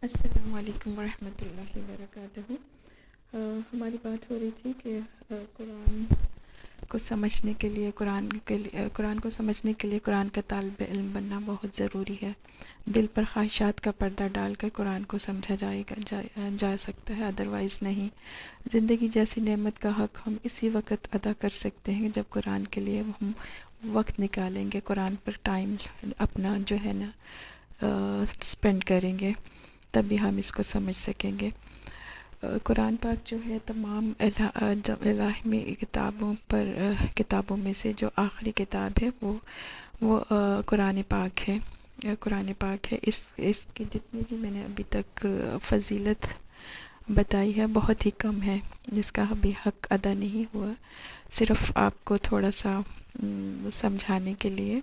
السلام علیکم ورحمۃ اللہ وبرکاتہ۔ ہماری بات ہو رہی تھی کہ قرآن کو سمجھنے کے لیے قرآن کو سمجھنے کے لیے قرآن کا طالب علم بننا بہت ضروری ہے۔ دل پر خواہشات کا پردہ ڈال کر قرآن کو سمجھا جا سکتا ہے، ادروائز نہیں۔ زندگی جیسی نعمت کا حق ہم اسی وقت ادا کر سکتے ہیں جب قرآن کے لیے ہم وقت نکالیں گے، قرآن پر ٹائم اپنا جو ہے نا اسپینڈ کریں گے، تبھی ہم اس کو سمجھ سکیں گے۔ قرآن پاک جو ہے تمام الہی کتابوں میں سے جو آخری کتاب ہے وہ قرآن پاک ہے۔ قرآن پاک ہے، اس کی جتنی بھی میں نے ابھی تک فضیلت بتائی ہے بہت ہی کم ہے، جس کا ابھی حق ادا نہیں ہوا، صرف آپ کو تھوڑا سا سمجھانے کے لیے۔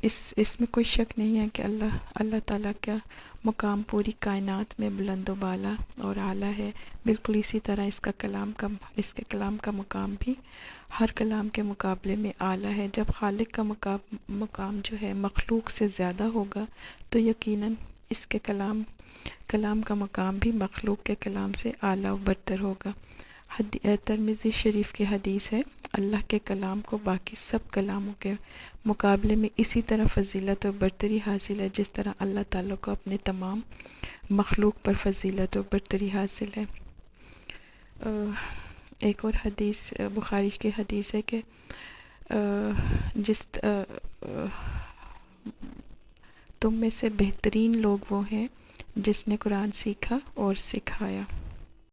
اس میں کوئی شک نہیں ہے کہ اللہ تعالیٰ کا مقام پوری کائنات میں بلند و بالا اور اعلیٰ ہے، بالکل اسی طرح اس کے کلام کا مقام بھی ہر کلام کے مقابلے میں اعلیٰ ہے۔ جب خالق کا مقام جو ہے مخلوق سے زیادہ ہوگا تو یقیناً اس کے کلام کا مقام بھی مخلوق کے کلام سے اعلیٰ و برتر ہوگا۔ ترمذی شریف کی حدیث ہے، اللہ کے کلام کو باقی سب کلاموں کے مقابلے میں اسی طرح فضیلت و برتری حاصل ہے جس طرح اللہ تعالیٰ کو اپنے تمام مخلوق پر فضیلت و برتری حاصل ہے۔ ایک اور حدیث بخاری کی حدیث ہے کہ تم میں سے بہترین لوگ وہ ہیں جس نے قرآن سیکھا اور سکھایا۔